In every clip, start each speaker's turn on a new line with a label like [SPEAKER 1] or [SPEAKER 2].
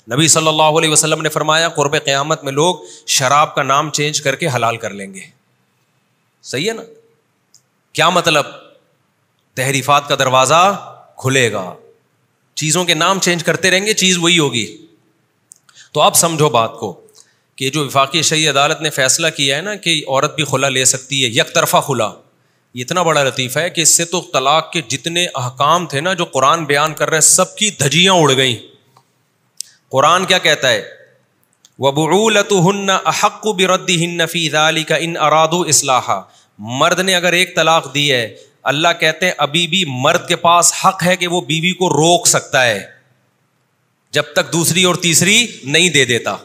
[SPEAKER 1] نبی صلی اللہ علیہ وسلم نے فرمایا قرب قیامت میں لوگ شراب کا نام چینج کر کے حلال کر لیں گے. صحیح ہے نا؟ کیا مطلب؟ تحریفات کا دروازہ کھلے گا, چیزوں کے نام چینج کرتے رہیں گے, چیز وہی ہوگی. تو اب سمجھو بات کو کہ جو وفاقی شرعی عدالت نے فیصلہ کیا ہے نا کہ عورت بھی خلا لے سکتی ہے, یک طرفہ خلا, یہ اتنا بڑا لطیفہ ہے کہ اس سے تو طلاق کے جتنے احکام تھے نا جو قرآن بیان کر رہے سب کی دھجیاں اڑ گئیں. قرآن کیا کہتا ہے؟ وَبُعُولَتُهُنَّ أَحَقُّ بِرَدِّهِنَّ فِي ذَلِكَ إِنْ أَرَادُوا إِصْلَاحًا. مرد نے اگر ایک طلاق دی ہے, اللہ کہتے ہیں ابھی بھی مرد کے پاس حق ہے کہ وہ بیوی کو روک سکتا ہے جب تک دوسری اور تیسری نہیں دے دیتا.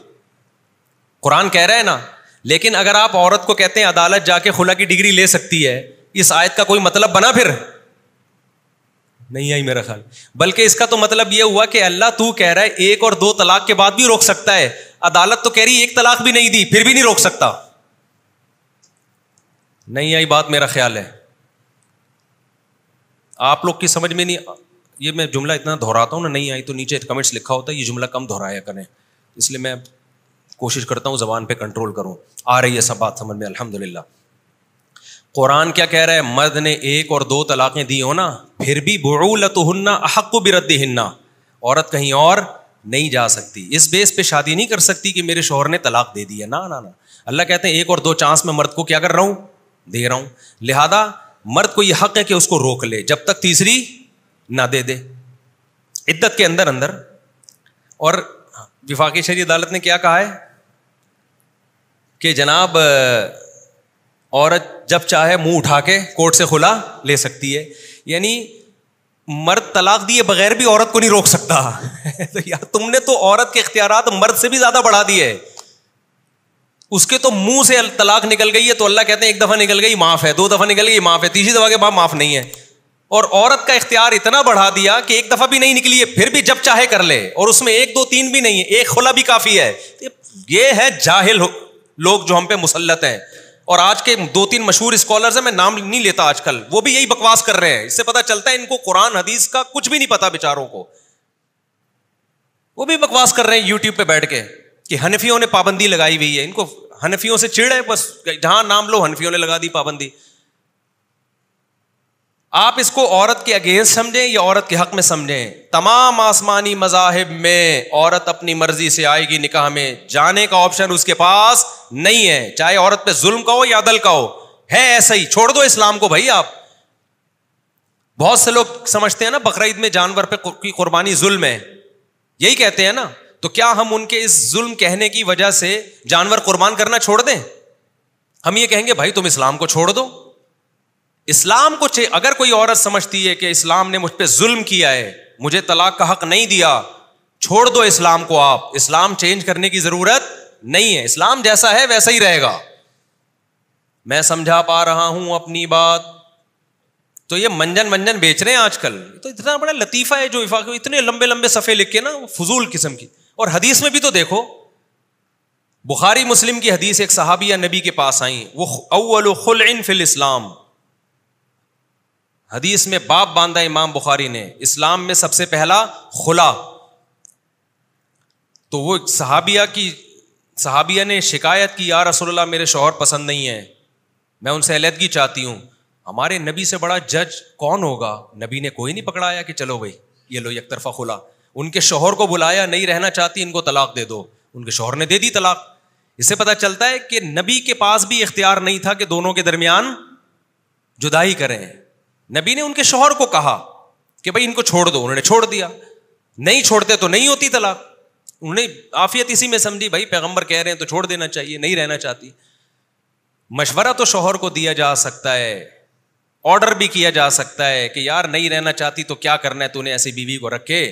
[SPEAKER 1] قرآن کہہ رہا ہے نا. لیکن اگر آپ عورت کو کہتے ہیں عدالت جا کے خلا کی ڈگری لے سکتی ہے, اس آیت کا کوئی مطلب بنا؟ پھر نہیں آئی میرا خیال. بلکہ اس کا تو مطلب یہ ہوا کہ اللہ تو کہہ رہا ہے ایک اور دو طلاق کے بعد بھی روک سکتا ہے, عدالت تو کہہ رہی ایک طلاق بھی نہیں دی پھر بھی نہیں روک سکتا. نہیں آئی بات میرا خیال ہے. آپ لوگ کی سمجھ میں نہیں, یہ میں جملہ اتنا دہراتا ہوں نا, نہیں آئی تو نیچے کمنٹس لکھا ہوتا ہے یہ جملہ کم دہرایا کریں, اس لیے میں کوشش کرتا ہوں زبان پہ کنٹرول کروں. آ رہی ہے سب بات سمجھ میں الحمدللہ. قرآن کیا کہہ رہا ہے؟ مرد نے ایک اور دو طلاقیں دی ہو نا پھر بھی بعولتہن احق بردہن, عورت کہیں اور نہیں جا سکتی, اس بیس پہ شادی نہیں کر سکتی کہ میرے شوہر نے طلاق دے دی ہے. نا نا نا, اللہ کہتے ہیں ایک اور دو چانس میں مرد کو کیا کر رہا ہوں؟ دے رہا ہوں. لہذا مرد کو یہ حق ہے کہ اس کو روک لے جب تک تیسری نہ دے دے عدت کے اندر اندر. اور وفاقی شرعی عدالت نے کیا کہا ہے کہ جناب عورت جب چاہے منہ اٹھا کے کورٹ سے خلا لے سکتی ہے. یعنی مرد طلاق دیے بغیر بھی عورت کو نہیں روک سکتا. تو یار تم نے تو عورت کے اختیارات مرد سے بھی زیادہ بڑھا دیے. اس کے تو منہ سے طلاق نکل گئی ہے تو اللہ کہتے ہیں ایک دفعہ نکل گئی معاف ہے, دو دفعہ نکل گئی معاف ہے, تیسری دفعہ کے بعد معاف نہیں ہے. اور عورت کا اختیار اتنا بڑھا دیا کہ ایک دفعہ بھی نہیں نکلی ہے پھر بھی جب چاہے کر لے, اور اس میں ایک دو تین بھی نہیں ہے, ایک خلا بھی کافی ہے. یہ ہے جاہل لوگ جو ہم پہ مسلط ہیں. اور آج کے دو تین مشہور اسکالرز ہیں, میں نام نہیں لیتا آج کل, وہ بھی یہی بکواس کر رہے ہیں. اس سے پتہ چلتا ہے ان کو قرآن حدیث کا کچھ بھی نہیں پتا بیچاروں کو. وہ بھی بکواس کر رہے ہیں یوٹیوب پہ بیٹھ کے کہ حنفیوں نے پابندی لگائی ہوئی ہے. ان کو حنفیوں سے چڑ ہے, بس جہاں نام لو حنفیوں نے لگا دی پابندی. آپ اس کو عورت کے اگینسٹ سمجھیں یا عورت کے حق میں سمجھیں, تمام آسمانی مذاہب میں عورت اپنی مرضی سے آئے گی نکاح میں, جانے کا آپشن اس کے پاس نہیں ہے, چاہے عورت پہ ظلم کا ہو یا عدل کا ہو. ہے ایسا ہی, چھوڑ دو اسلام کو بھائی. آپ بہت سے لوگ سمجھتے ہیں نا بقرعید میں جانور پہ کی قربانی ظلم ہے, یہی کہتے ہیں نا. تو کیا ہم ان کے اس ظلم کہنے کی وجہ سے جانور قربان کرنا چھوڑ دیں؟ ہم یہ کہیں گے بھائی تم اسلام کو چھوڑ دو. اسلام کو اگر کوئی عورت سمجھتی ہے کہ اسلام نے مجھ پہ ظلم کیا ہے, مجھے طلاق کا حق نہیں دیا, چھوڑ دو اسلام کو. آپ اسلام چینج کرنے کی ضرورت نہیں ہے, اسلام جیسا ہے ویسا ہی رہے گا. میں سمجھا پا رہا ہوں اپنی بات. تو یہ منجن بیچ رہے ہیں آج کل, تو اتنا بڑا لطیفہ ہے جو اتنے لمبے لمبے صفحے لکھ کے نا فضول قسم کی. اور حدیث میں بھی تو دیکھو, بخاری مسلم کی حدیث, ایک صحابیہ نبی کے پاس آئیں, وہ اول خلع فی الاسلام, حدیث میں باب باندھا امام بخاری نے, اسلام میں سب سے پہلا خلا. تو وہ صحابیہ نے شکایت کی, یا رسول اللہ میرے شوہر پسند نہیں ہے, میں ان سے علیحدگی چاہتی ہوں. ہمارے نبی سے بڑا جج کون ہوگا؟ نبی نے کوئی نہیں پکڑایا کہ چلو بھائی یہ لو یک طرفہ خلا. ان کے شوہر کو بلایا, نہیں رہنا چاہتی ان کو طلاق دے دو, ان کے شوہر نے دے دی طلاق. اس سے پتہ چلتا ہے کہ نبی کے پاس بھی اختیار نہیں تھا کہ دونوں کے درمیان جدائی کریں. نبی نے ان کے شوہر کو کہا کہ بھائی ان کو چھوڑ دو, انہوں نے چھوڑ دیا. نہیں چھوڑتے تو نہیں ہوتی طلاق. انہوں نے عافیت اسی میں سمجھی, بھائی پیغمبر کہہ رہے ہیں تو چھوڑ دینا چاہیے, نہیں رہنا چاہتی. مشورہ تو شوہر کو دیا جا سکتا ہے, آرڈر بھی کیا جا سکتا ہے کہ یار نہیں رہنا چاہتی تو کیا کرنا ہے, تو نے ایسی بیوی کو رکھے.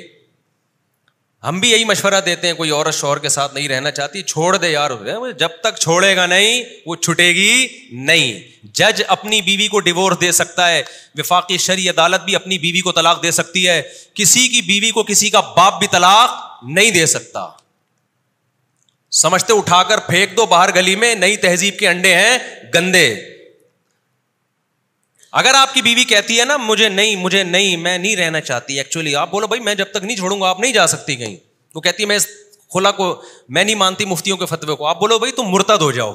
[SPEAKER 1] ہم بھی یہی مشورہ دیتے ہیں, کوئی عورت شوہر کے ساتھ نہیں رہنا چاہتی, چھوڑ دے یار, جب تک چھوڑے گا نہیں وہ چھٹے گی نہیں. جج اپنی بیوی کو ڈیورس دے سکتا ہے, وفاقی شرعی عدالت بھی اپنی بیوی کو طلاق دے سکتی ہے. کسی کی بیوی کو کسی کا باپ بھی طلاق نہیں دے سکتا. سمجھتے اٹھا کر پھینک دو باہر گلی میں, نئی تہذیب کے انڈے ہیں گندے. اگر آپ کی بیوی کہتی ہے نا مجھے نہیں میں نہیں رہنا چاہتی ایکچولی, آپ بولو بھائی میں جب تک نہیں چھوڑوں گا آپ نہیں جا سکتی کہیں. وہ کہتی ہے میں خلا کو میں نہیں مانتی مفتیوں کے فتوے کو, آپ بولو بھائی تم مرتد ہو جاؤ,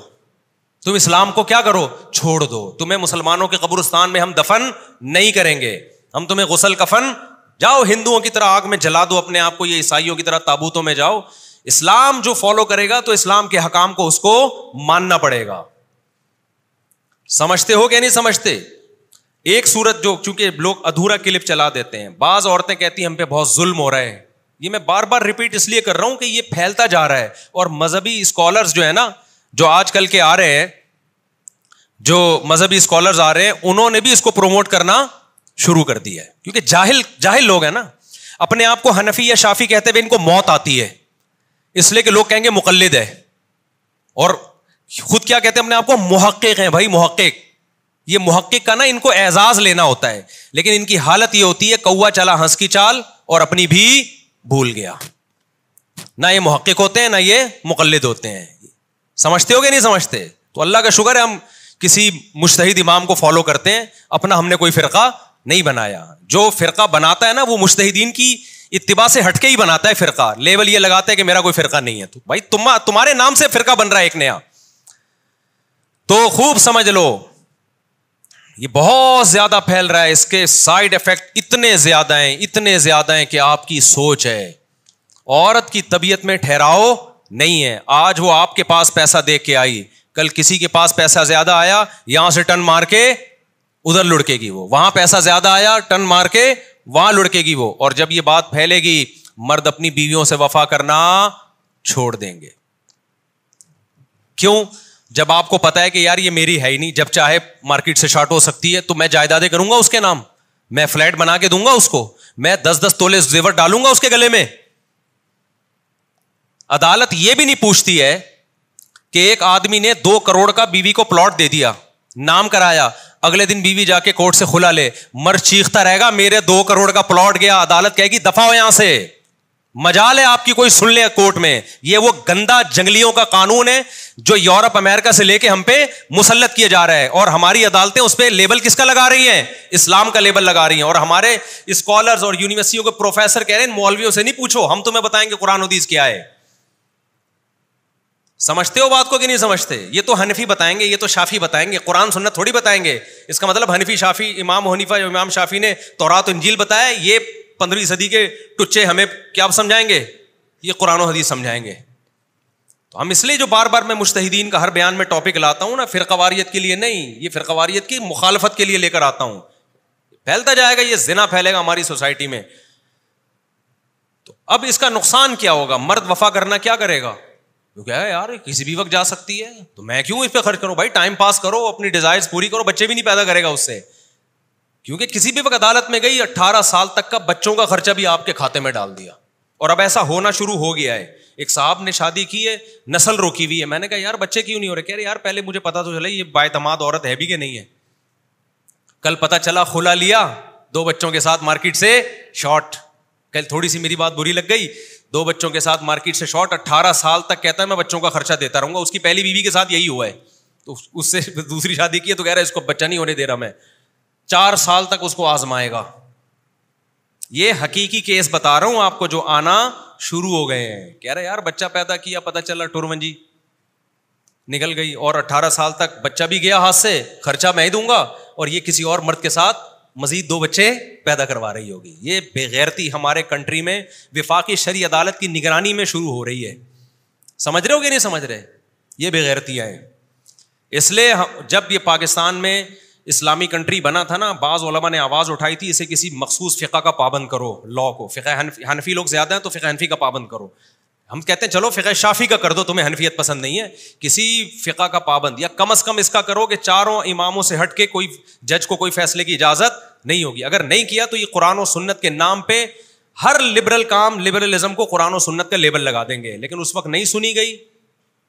[SPEAKER 1] تم اسلام کو کیا کرو, چھوڑ دو, تمہیں مسلمانوں کے قبرستان میں ہم دفن نہیں کریں گے, ہم تمہیں غسل کفن, جاؤ ہندوؤں کی طرح آگ میں جلا دو اپنے آپ کو, یہ عیسائیوں کی طرح تابوتوں میں جاؤ. اسلام جو فالو کرے گا تو اسلام کے حکام کو اس کو ماننا پڑے گا. سمجھتے ہو کہ نہیں سمجھتے؟ ایک صورت جو چونکہ لوگ ادھورا کلپ چلا دیتے ہیں, بعض عورتیں کہتی ہیں ہم پہ بہت ظلم ہو رہا ہے, یہ میں بار بار ریپیٹ اس لیے کر رہا ہوں کہ یہ پھیلتا جا رہا ہے, اور مذہبی اسکالرز جو ہے نا, جو آج کل کے آ رہے ہیں, جو مذہبی اسکالرز آ رہے ہیں, انہوں نے بھی اس کو پروموٹ کرنا شروع کر دیا ہے, کیونکہ جاہل لوگ ہیں نا, اپنے آپ کو حنفی یا شافی کہتے ہوئے ان کو موت آتی ہے, اس لیے کہ لوگ کہیں گے مقلد ہے, اور خود کیا کہتے ہیں اپنے آپ کو محقق ہیں. بھائی محقق, یہ محقق کا نا ان کو اعزاز لینا ہوتا ہے, لیکن ان کی حالت یہ ہوتی ہے کوا چلا ہنس کی چال اور اپنی بھی بھول گیا. نہ یہ محقق ہوتے ہیں نہ یہ مقلد ہوتے ہیں. سمجھتے ہو کہ نہیں سمجھتے؟ تو اللہ کا شکر ہے ہم کسی مجتہد امام کو فالو کرتے ہیں, اپنا ہم نے کوئی فرقہ نہیں بنایا. جو فرقہ بناتا ہے نا وہ مجتہدین کی اتباع سے ہٹ کے ہی بناتا ہے فرقہ, لیبل یہ لگاتا ہے کہ میرا کوئی فرقہ نہیں ہے. تو بھائی تمہارے نام سے فرقہ بن رہا ہے ایک نیا, تو خوب سمجھ لو یہ بہت زیادہ پھیل رہا ہے, اس کے سائیڈ افیکٹ اتنے زیادہ ہیں کہ آپ کی سوچ ہے. عورت کی طبیعت میں ٹھہراؤ نہیں ہے. آج وہ آپ کے پاس پیسہ دے کے آئی, کل کسی کے پاس پیسہ زیادہ آیا, یہاں سے ٹن مار کے ادھر لڑکے گی وہ, وہاں پیسہ زیادہ آیا, ٹن مار کے وہاں لڑکے گی وہ. اور جب یہ بات پھیلے گی, مرد اپنی بیویوں سے وفا کرنا چھوڑ دیں گے. کیوں؟ جب آپ کو پتا ہے کہ یار یہ میری ہے ہی نہیں, جب چاہے مارکیٹ سے شارٹ ہو سکتی ہے, تو میں جائیدادیں کروں گا اس کے نام, میں فلیٹ بنا کے دوں گا اس کو, میں 10-10 تولے زیور ڈالوں گا اس کے گلے میں. عدالت یہ بھی نہیں پوچھتی ہے کہ ایک آدمی نے 2 کروڑ کا بیوی کو پلاٹ دے دیا, نام کرایا, اگلے دن بیوی جا کے کورٹ سے کھلا لے, مرد چیختا رہے گا میرے 2 کروڑ کا پلاٹ گیا, عدالت کہے گی دفع ہو یہاں سے, مجال ہے آپ کی کوئی سن لے کورٹ میں. یہ وہ گندا جنگلیوں کا قانون ہے جو یورپ امریکہ سے لے کے ہم پہ مسلط کیا جا رہا ہے, اور ہماری عدالتیں اس پہ لیبل کس کا لگا رہی ہیں؟ اسلام کا لیبل لگا رہی ہیں. اور ہمارے اسکالرز اور یونیورسٹیوں کے پروفیسر کہہ رہے ہیں مولویوں سے نہیں پوچھو, ہم تمہیں بتائیں گے قرآن حدیث کیا ہے. سمجھتے ہو بات کو کہ نہیں سمجھتے؟ یہ تو حنفی بتائیں گے, یہ تو شافی بتائیں گے, قرآن سنت تھوڑی بتائیں گے. اس کا مطلب حنفی شافی امام حنیفہ امام شافی نے تورات و انجیل بتایا, یہ 15ویں صدی کے ٹچے ہمیں کیا سمجھائیں گے؟ یہ قرآن و حدیث سمجھائیں گے. تو ہم اس لیے جو بار بار میں مجتہدین کا ہر بیان میں ٹاپک لاتا ہوں نا, فرقہ واریت کے لیے نہیں, یہ فرقہ واریت کی مخالفت کے لیے لے کر آتا ہوں. پھیلتا جائے گا, یہ زنا پھیلے گا ہماری سوسائٹی میں. تو اب اس کا نقصان کیا ہوگا؟ مرد وفا کرنا کیا کرے گا؟ کیا ہے یار کسی بھی وقت جا سکتی ہے, تو میں کیوں اس پہ خرچ کروں؟ بھائی ٹائم پاس کرو, اپنی ڈیزائرز پوری کرو, بچے بھی نہیں پیدا کرے گا اس سے. کیونکہ کسی بھی وقت عدالت میں گئی, 18 سال تک کا بچوں کا خرچہ بھی آپ کے کھاتے میں ڈال دیا. اور اب ایسا ہونا شروع ہو گیا ہے. ایک صاحب نے شادی کی ہے, نسل روکی ہوئی ہے. میں نے کہا یار بچے کیوں نہیں ہو رہے؟ کہہ رہے یار پہلے مجھے پتا تو چلا یہ بااعتماد عورت ہے بھی کہ نہیں ہے. کل پتا چلا کھلا لیا, 2 بچوں کے ساتھ مارکیٹ سے شارٹ. کل تھوڑی سی میری بات بری لگ گئی, 2 بچوں کے ساتھ مارکیٹ سے شارٹ. 18 سال تک کہتا ہے میں بچوں کا خرچہ دیتا رہوں گا. اس کی پہلی بیوی کے ساتھ یہی ہوا ہے, تو اس سے دوسری شادی کی ہے, تو کہہ رہا ہے اس کو بچہ نہیں ہونے دے رہا میں. 4 سال تک اس کو آزمائے گا. یہ حقیقی کیس بتا رہا ہوں آپ کو جو آنا شروع ہو گئے ہیں. کہہ رہے یار بچہ پیدا کیا, پتا چلا ٹورمنجی نکل گئی, اور 18 سال تک بچہ بھی گیا ہاتھ سے, خرچہ میں ہی دوں گا, اور یہ کسی اور مرد کے ساتھ مزید 2 بچے پیدا کروا رہی ہوگی. یہ بے غیرتی ہمارے کنٹری میں وفاقی شرعی عدالت کی نگرانی میں شروع ہو رہی ہے. سمجھ رہے ہو کہ نہیں سمجھ رہے؟ یہ بے غیرتیاں ہیں. اس لیے جب یہ پاکستان میں اسلامی کنٹری بنا تھا نا, بعض علماء نے آواز اٹھائی تھی اسے کسی مخصوص فقہ کا پابند کرو, لا کو. فقہ حنفی لوگ زیادہ ہیں تو فقہ حنفی کا پابند کرو. ہم کہتے ہیں چلو فقہ شافی کا کر دو, تمہیں حنفیت پسند نہیں ہے, کسی فقہ کا پابند, یا کم از کم اس کا کرو کہ 4 اماموں سے ہٹ کے کوئی جج کو کوئی فیصلے کی اجازت نہیں ہوگی. اگر نہیں کیا تو یہ قرآن و سنت کے نام پہ ہر لبرل کام, لبرلزم کو قرآن و سنت کا لیبل لگا دیں گے. لیکن اس وقت نہیں سنی گئی,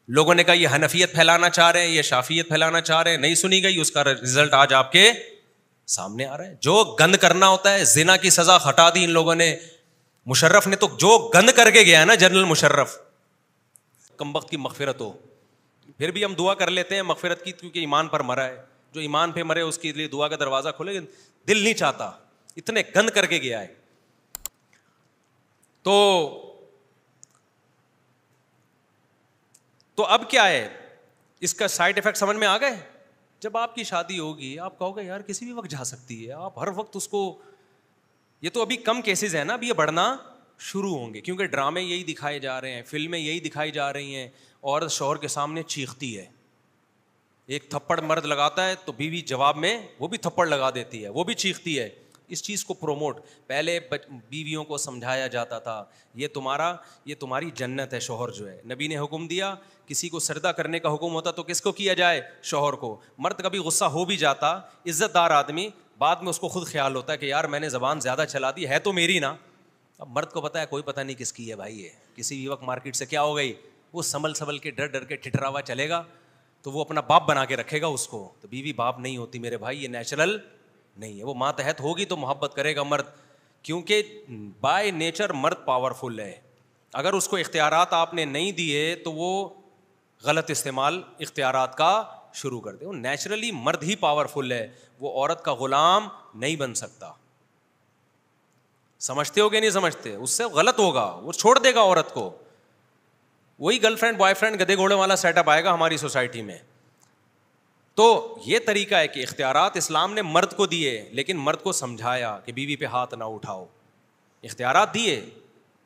[SPEAKER 1] لوگوں نے کہا یہ حنفیت پھیلانا چاہ رہے ہیں, یہ شافیت پھیلانا چاہ رہے ہیں, نہیں سنی گئی. اس کا رزلٹ آج آپ کے سامنے آ رہا ہے. جو گند کرنا ہوتا ہے, زنا کی سزا ہٹا دی ان لوگوں نے. مشرف نے تو جو گند کر کے گیا ہے نا, جنرل مشرف, کم وقت کی مغفرت ہو. پھر بھی ہم دعا کر لیتے ہیں مغفرت کی, کیونکہ ایمان پر مرا ہے. جو ایمان پہ مرے اس کے لیے دعا کا دروازہ کھولے, دل نہیں چاہتا, اتنے گند کر کے گیا ہے. تو تو اب کیا ہے اس کا سائڈ افیکٹ سمجھ میں آ گئے؟ جب آپ کی شادی ہوگی آپ کہو گے یار کسی بھی وقت جا سکتی ہے, آپ ہر وقت اس کو, یہ تو ابھی کم کیسز ہیں نا, اب یہ بڑھنا شروع ہوں گے کیونکہ ڈرامے یہی دکھائے جا رہے ہیں, فلمیں یہی دکھائی جا رہی ہیں. عورت شوہر کے سامنے چیختی ہے, ایک تھپڑ مرد لگاتا ہے تو بیوی جواب میں وہ بھی تھپڑ لگا دیتی ہے, وہ بھی چیختی ہے. اس چیز کو پروموٹ, پہلے بیویوں کو سمجھایا جاتا تھا یہ تمہاری جنت ہے. شوہر جو ہے, نبی نے حکم دیا کسی کو سجدہ کرنے کا حکم ہوتا تو کس کو کیا جائے؟ شوہر کو. مرد کبھی غصہ ہو بھی جاتا, عزت دار آدمی, بعد میں اس کو خود خیال ہوتا ہے کہ یار میں نے زبان زیادہ چلا دی, ہے تو میری نا. اب مرد کو پتا ہے کوئی پتہ نہیں کس کی ہے بھائی, ہے کسی بھی وقت مارکیٹ سے کیا ہو گئی, وہ سنبھل کے ڈر کے ٹھٹرا ہوا چلے گا تو وہ اپنا باپ بنا کے رکھے گا اس کو. تو بیوی باپ نہیں ہوتی میرے بھائی, یہ نیچرل نہیں ہے. وہ ماتحت ہوگی تو محبت کرے گا مرد, کیونکہ بائی نیچر مرد پاورفل ہے. اگر اس کو اختیارات آپ نے نہیں دیے تو وہ غلط استعمال اختیارات کا شروع کر دے. وہ نیچرلی مرد ہی پاورفل ہے, وہ عورت کا غلام نہیں بن سکتا. سمجھتے ہو کہ نہیں سمجھتے؟ اس سے غلط ہوگا, وہ چھوڑ دے گا عورت کو. وہی گرل فرینڈ بوائے فرینڈ گدے گھوڑے والا سیٹ اپ آئے گا ہماری سوسائٹی میں. تو یہ طریقہ ہے کہ اختیارات اسلام نے مرد کو دیے, لیکن مرد کو سمجھایا کہ بیوی پہ ہاتھ نہ اٹھاؤ. اختیارات دیے,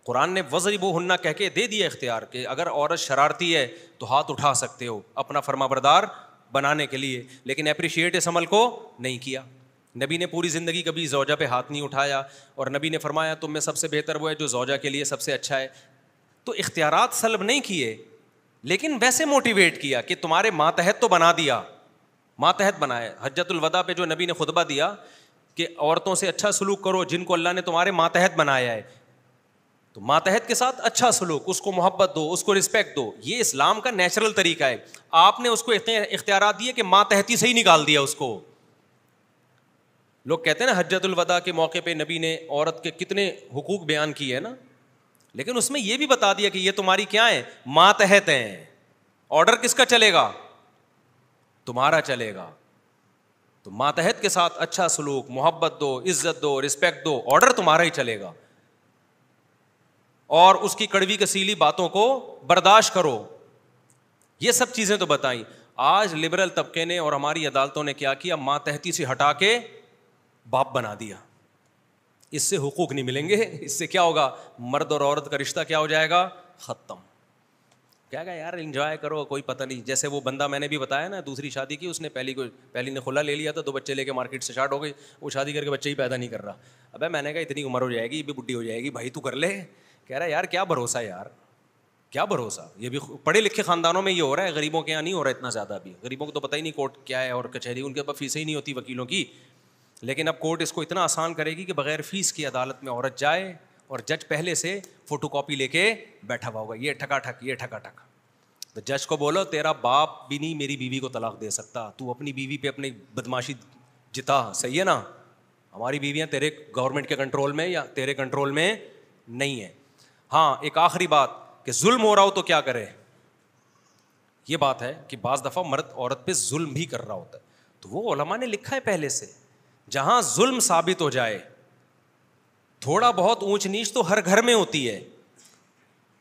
[SPEAKER 1] قرآن نے وَضْرِبُوهُنَّ کہہ کے دے دیا اختیار کہ اگر عورت شرارتی ہے تو ہاتھ اٹھا سکتے ہو اپنا فرما بردار بنانے کے لیے, لیکن اپریشیٹ اس عمل کو نہیں کیا. نبی نے پوری زندگی کبھی زوجہ پہ ہاتھ نہیں اٹھایا, اور نبی نے فرمایا تم میں سب سے بہتر وہ ہے جو زوجہ کے لیے سب سے اچھا ہے. تو اختیارات سلب نہیں کیے, لیکن ویسے موٹیویٹ کیا کہ تمہارے ماتحت تو بنا دیا, ماتحت بنایا. حجۃ الوداع پہ جو نبی نے خطبہ دیا کہ عورتوں سے اچھا سلوک کرو جن کو اللہ نے تمہارے ماتحت بنایا ہے. تو ماتحت کے ساتھ اچھا سلوک, اس کو محبت دو, اس کو رسپیکٹ دو. یہ اسلام کا نیچرل طریقہ ہے. آپ نے اس کو اختیارات دیے کہ ماتحتی سے ہی نکال دیا اس کو. لوگ کہتے ہیں نا حجۃ الوداع کے موقع پہ نبی نے عورت کے کتنے حقوق بیان کیے ہیں نا, لیکن اس میں یہ بھی بتا دیا کہ یہ تمہاری کیا ہے؟ ماتحت ہیں. آرڈر کس کا چلے گا؟ تمہارا چلے گا. تو ماتحت کے ساتھ اچھا سلوک, محبت دو, عزت دو, رسپیکٹ دو, آرڈر تمہارا ہی چلے گا. اور اس کی کڑوی کسیلی باتوں کو برداشت کرو. یہ سب چیزیں تو بتائیں. آج لبرل طبقے نے اور ہماری عدالتوں نے کیا کیا؟ ماتحتی سے ہٹا کے باپ بنا دیا. اس سے حقوق نہیں ملیں گے. اس سے کیا ہوگا؟ مرد اور عورت کا رشتہ کیا ہو جائے گا؟ ختم. کیا کہا یار انجوائے کرو, کوئی پتہ نہیں. جیسے وہ بندہ میں نے بھی بتایا نا, دوسری شادی کی, اس نے پہلی نے خلا لے لیا تھا, 2 بچے لے کے مارکیٹ سے اسٹارٹ ہو گئی, وہ شادی کر کے بچے ہی پیدا نہیں کر رہا. ابے میں نے کہا اتنی عمر ہو جائے گی, یہ بھی بڈھی ہو جائے گی, بھائی تو کر لے. کہہ رہا ہے یار کیا بھروسہ یار, کیا بھروسہ. یہ بھی پڑھے لکھے خاندانوں میں یہ ہو رہا ہے, غریبوں کے یہاں نہیں ہو رہا اتنا زیادہ. بھی غریبوں کو تو پتہ ہی نہیں کورٹ کیا ہے اور کچہری, ان کے پاس فیسیں ہی نہیں ہوتی وکیلوں کی. لیکن اب کورٹ اس کو اتنا آسان کرے گی کہ بغیر فیس کی عدالت میں عورت جائے اور جج پہلے سے فوٹو کاپی لے کے بیٹھا ہوا ہوگا, یہ ٹھکا ٹھک, یہ ٹھکا ٹھک. تو جج کو بولو تیرا باپ بھی نہیں میری بیوی کو طلاق دے سکتا, تو اپنی بیوی پہ اپنی بدماشی جتا. صحیح ہے نا؟ ہماری بیویاں تیرے گورنمنٹ کے کنٹرول میں یا تیرے کنٹرول میں نہیں ہے. ہاں ایک آخری بات کہ ظلم ہو رہا ہو تو کیا کرے. یہ بات ہے کہ بعض دفعہ مرد عورت پہ ظلم بھی کر رہا ہوتا ہے, تو وہ علماء نے لکھا ہے پہلے سے, جہاں ظلم ثابت ہو جائے, تھوڑا بہت اونچ نیچ تو ہر گھر میں ہوتی ہے,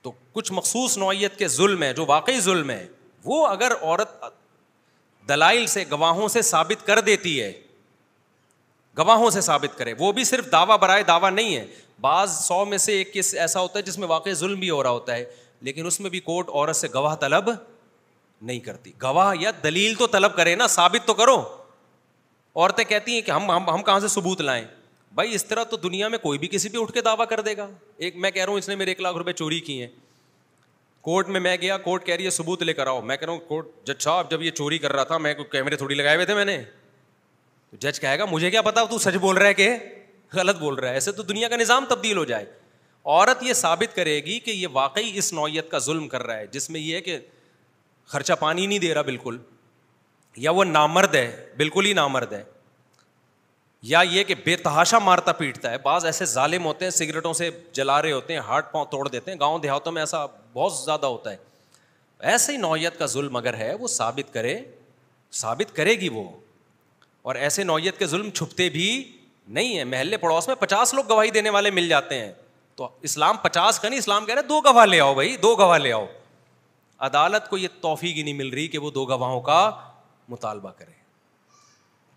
[SPEAKER 1] تو کچھ مخصوص نوعیت کے ظلم ہے جو واقعی ظلم ہے, وہ اگر عورت دلائل سے, گواہوں سے ثابت کر دیتی ہے, گواہوں سے ثابت کرے, وہ بھی صرف دعویٰ برائے دعویٰ نہیں ہے. بعض 100 میں سے ایک کیس ایسا ہوتا ہے جس میں واقعی ظلم بھی ہو رہا ہوتا ہے, لیکن اس میں بھی کورٹ عورت سے گواہ طلب نہیں کرتی. گواہ یا دلیل تو طلب کرے نا, ثابت تو کرو. عورتیں کہتی ہیں کہ ہم کہاں سے ثبوت لائیں. بھائی اس طرح تو دنیا میں کوئی بھی کسی پہ اٹھ کے دعویٰ کر دے گا. ایک میں کہہ رہا ہوں اس نے میرے 1 لاکھ روپے چوری کیے ہیں, کورٹ میں گیا, کورٹ کہہ رہی ہے ثبوت لے کر آؤ. میں کہہ رہا ہوں کورٹ جج صاحب جب یہ چوری کر رہا تھا میں کیمرے تھوڑی لگائے ہوئے تھے میں نے. جج کہے گا مجھے کیا پتا تو سچ بول رہا ہے کہ غلط بول رہا ہے. ایسے تو دنیا کا نظام تبدیل ہو جائے. عورت یہ ثابت کرے گی کہ یہ واقعی اس نوعیت کا ظلم کر رہا ہے جس میں یہ ہے کہ خرچہ پانی نہیں دے رہا بالکل, یا وہ نامرد ہے, بالکل ہی نامرد ہے, یا یہ کہ بے تحاشا مارتا پیٹتا ہے. بعض ایسے ظالم ہوتے ہیں سگریٹوں سے جلا رہے ہوتے ہیں, ہاتھ پاؤں توڑ دیتے ہیں. گاؤں دیہاتوں میں ایسا بہت زیادہ ہوتا ہے. ایسے ہی نوعیت کا ظلم اگر ہے وہ ثابت کرے گی وہ. اور ایسے نوعیت کے ظلم چھپتے بھی نہیں ہیں. محلے پڑوس میں 50 لوگ گواہی دینے والے مل جاتے ہیں, تو اسلام 50 کا نہیں, اسلام کہہ رہے 2 گواہ لے آؤ بھائی, 2 گواہ لے آؤ. عدالت کو یہ توفیق ہی نہیں مل رہی کہ وہ 2 گواہوں کا مطالبہ کرے.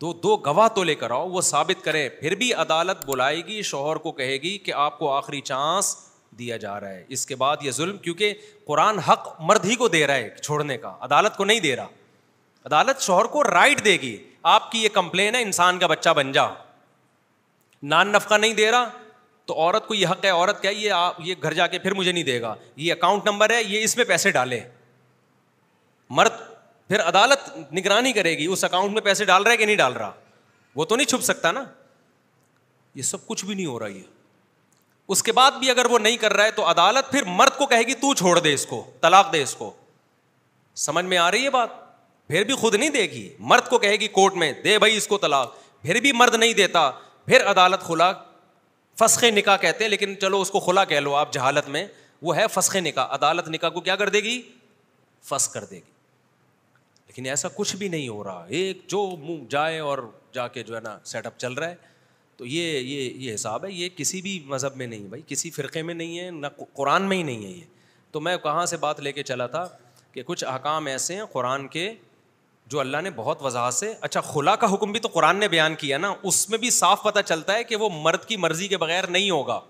[SPEAKER 1] دو گواہ تو لے کر آؤ, وہ ثابت کریں. پھر بھی عدالت بلائے گی, شوہر کو کہے گی کہ آپ کو آخری چانس دیا جا رہا ہے, اس کے بعد یہ ظلم, کیونکہ قرآن حق مرد ہی کو دے رہا ہے چھوڑنے کا, عدالت کو نہیں دے رہا. عدالت شوہر کو رائٹ دے گی, آپ کی یہ کمپلین ہے انسان کا بچہ بن جا, نان نفقہ نہیں دے رہا تو عورت کو یہ حق ہے, عورت کیا یہ گھر جا کے پھر مجھے نہیں دے گا, یہ اکاؤنٹ نمبر ہے, یہ اس میں پیسے ڈالے. مرد پھر عدالت نگرانی کرے گی اس اکاؤنٹ میں پیسے ڈال رہا ہے کہ نہیں ڈال رہا, وہ تو نہیں چھپ سکتا نا. یہ سب کچھ بھی نہیں ہو رہا. یہ اس کے بعد بھی اگر وہ نہیں کر رہا ہے تو عدالت پھر مرد کو کہے گی تو چھوڑ دے اس کو, طلاق دے اس کو. سمجھ میں آ رہی ہے بات؟ پھر بھی خود نہیں دے گی, مرد کو کہے گی کورٹ میں دے بھائی اس کو طلاق, پھر بھی مرد نہیں دیتا, پھر عدالت خلا, فسخ نکاح کہتے ہیں لیکن چلو اس کو خلا کہہ لو آپ جہالت میں, وہ ہے فسخ نکاح. عدالت نکاح کو کیا کر دے گی؟ فسخ کر دے گی. لیکن ایسا کچھ بھی نہیں ہو رہا, ایک جو منہ جائے اور جا کے جو ہے نا سیٹ اپ چل رہا ہے. تو یہ حساب ہے, یہ کسی بھی مذہب میں نہیں بھائی, کسی فرقے میں نہیں ہے, نہ قرآن میں ہی نہیں ہے یہ. تو میں کہاں سے بات لے کے چلا تھا کہ کچھ احکام ایسے ہیں قرآن کے جو اللہ نے بہت وضاحت سے, اچھا خلا کا حکم بھی تو قرآن نے بیان کیا نا, اس میں بھی صاف پتہ چلتا ہے کہ وہ مرد کی مرضی کے بغیر نہیں ہوگا.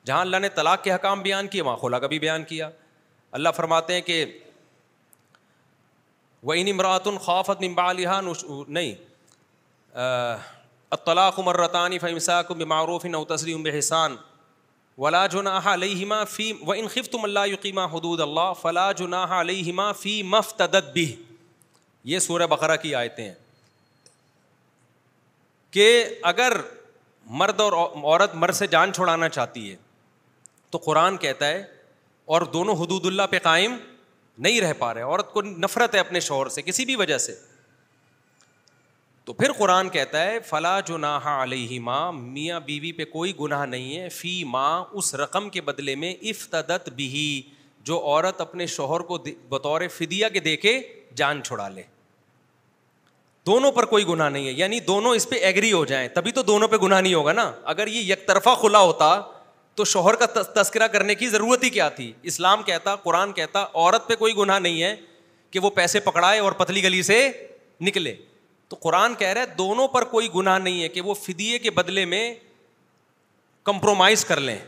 [SPEAKER 1] جہاں اللہ نے طلاق کے حکام بیان کیے وہاں خلا کا بھی بیان کیا. اللہ فرماتے ہیں کہ وَإِنِ امْرَأَةٌ خَافَتْ مِنْ بَعْلِهَا نہیں الطلاق مرتان فإمساك بمعروف أو تسريح بإحسان ولا جناح عليهما في وإن خفتم ألا يقيما حدود الله فلا جناح عليهما فيما افتدت به. یہ سورہ بقرہ کی آیتیں ہیں کہ اگر مرد اور عورت مرد سے جان چھڑانا چاہتی ہے تو قرآن کہتا ہے, اور دونوں حدود اللہ پہ قائم نہیں رہ پا رہے, عورت کو نفرت ہے اپنے شوہر سے کسی بھی وجہ سے, تو پھر قرآن کہتا ہے فلا جناح علیہما, میاں بیوی پہ کوئی گناہ نہیں ہے, فی ما اس رقم کے بدلے میں افتدت بھی, جو عورت اپنے شوہر کو بطور فدیہ کے دے کے جان چھڑا لے. دونوں پر کوئی گناہ نہیں ہے, یعنی دونوں اس پہ ایگری ہو جائیں تبھی تو دونوں پہ گناہ نہیں ہوگا نا. اگر یہ یک طرفہ خلا ہوتا تو شوہر کا تذکرہ کرنے کی ضرورت ہی کیا تھی. اسلام کہتا, قرآن کہتا عورت پہ کوئی گناہ نہیں ہے کہ وہ پیسے پکڑائے اور پتلی گلی سے نکلے. تو قرآن کہہ رہا ہے دونوں پر کوئی گناہ نہیں ہے کہ وہ فدیے کے بدلے میں کمپرومائز کر لیں.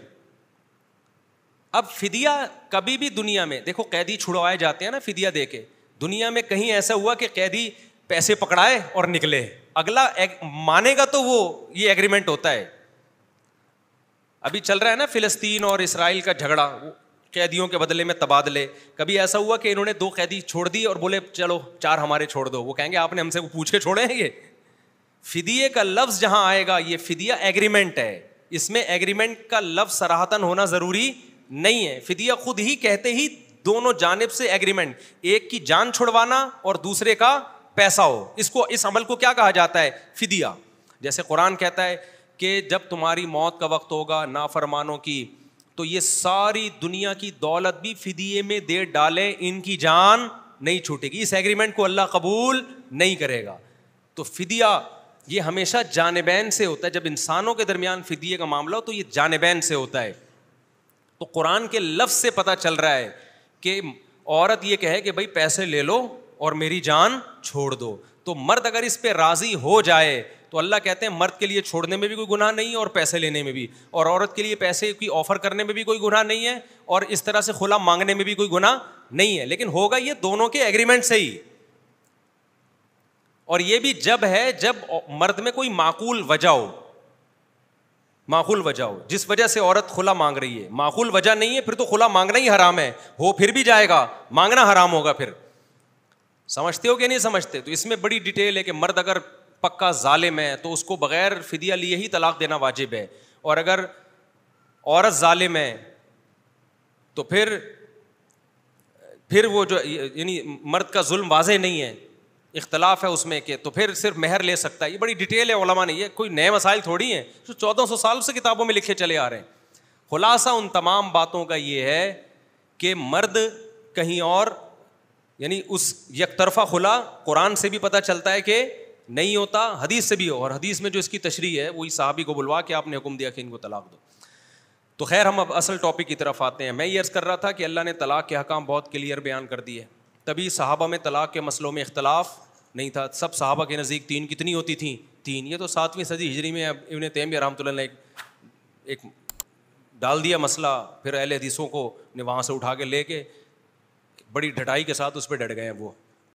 [SPEAKER 1] اب فدیہ کبھی بھی دنیا میں دیکھو, قیدی چھڑوائے جاتے ہیں نا فدیہ دے کے, دنیا میں کہیں ایسا ہوا کہ قیدی پیسے پکڑائے اور نکلے, اگلا مانے گا تو وہ یہ ایگریمنٹ ہوتا ہے. ابھی چل رہا ہے نا فلسطین اور اسرائیل کا جھگڑا, قیدیوں کے بدلے میں تبادلے. کبھی ایسا ہوا کہ انہوں نے 2 قیدی چھوڑ دی اور بولے چلو 4 ہمارے چھوڑ دو, وہ کہیں گے آپ نے ہم سے پوچھ کے چھوڑے ہیں. یہ فدیے کا لفظ جہاں آئے گا, یہ فدیہ ایگریمنٹ ہے, اس میں ایگریمنٹ کا لفظ صراحتاً ہونا ضروری نہیں ہے. فدیہ خود ہی کہتے ہی دونوں جانب سے ایگریمنٹ, ایک کی جان چھڑوانا اور دوسرے کا پیسہ ہو, اس عمل کو کیا کہا جاتا ہے؟ فدیہ. جیسے قرآن کہتا ہے کہ جب تمہاری موت کا وقت ہوگا نافرمانوں کی, تو یہ ساری دنیا کی دولت بھی فدیے میں دے ڈالیں, ان کی جان نہیں چھوٹے گی. اس ایگریمنٹ کو اللہ قبول نہیں کرے گا. تو فدیہ یہ ہمیشہ جانبین سے ہوتا ہے. جب انسانوں کے درمیان فدیے کا معاملہ ہو تو یہ جانبین سے ہوتا ہے. تو قرآن کے لفظ سے پتہ چل رہا ہے کہ عورت یہ کہے کہ بھائی پیسے لے لو اور میری جان چھوڑ دو, تو مرد اگر اس پہ راضی ہو جائے تو اللہ کہتے ہیں مرد کے لیے چھوڑنے میں بھی کوئی گناہ نہیں ہے اور پیسے لینے میں بھی, اور عورت کے لیے پیسے کی آفر کرنے میں بھی کوئی گناہ نہیں ہے اور اس طرح سے خلا مانگنے میں بھی کوئی گناہ نہیں ہے. لیکن ہوگا یہ دونوں کے ایگریمنٹ سے ہی, اور یہ بھی جب ہے جب مرد میں کوئی معقول وجہ ہو. معقول وجہ ہو جس وجہ سے عورت خلا مانگ رہی ہے, معقول وجہ نہیں ہے پھر تو خلا مانگنا ہی حرام ہے, ہو پھر بھی جائے گا, مانگنا حرام ہوگا. پھر سمجھتے ہو کہ نہیں سمجھتے؟ تو اس میں بڑی ڈیٹیل ہے کہ مرد اگر پکا ظالم ہے تو اس کو بغیر فدیہ لیے ہی طلاق دینا واجب ہے, اور اگر عورت ظالم ہے تو پھر وہ جو یعنی مرد کا ظلم واضح نہیں ہے, اختلاف ہے اس میں کہ تو پھر صرف مہر لے سکتا ہے. یہ بڑی ڈیٹیل ہے علماء نے, یہ کوئی نئے مسائل تھوڑی ہیں جو 1400 سال سے کتابوں میں لکھے چلے آ رہے ہیں. خلاصہ ان تمام باتوں کا یہ ہے کہ مرد کہیں اور یعنی اس یک طرفہ خلا قرآن سے بھی پتہ چلتا ہے کہ نہیں ہوتا, حدیث سے بھی ہو, اور حدیث میں جو اس کی تشریح ہے وہی صحابی کو بلوا کے آپ نے حکم دیا کہ ان کو طلاق دو. تو خیر ہم اب اصل ٹاپک کی طرف آتے ہیں. میں یہ عرض کر رہا تھا کہ اللہ نے طلاق کے احکام بہت کلیئر بیان کر دیے, تبھی صحابہ میں طلاق کے مسئلوں میں اختلاف نہیں تھا. سب صحابہ کے نزدیک 3 کتنی ہوتی تھیں؟ 3. یہ تو 7ویں صدی ہجری میں ابن تیمیہ رحمۃ اللہ نے ایک ڈال دیا مسئلہ, پھر اہل حدیثوں کو نے وہاں سے اٹھا کے لے کے بڑی ڈھٹائی کے ساتھ اس پہ ڈٹ گئے ہیں وہ.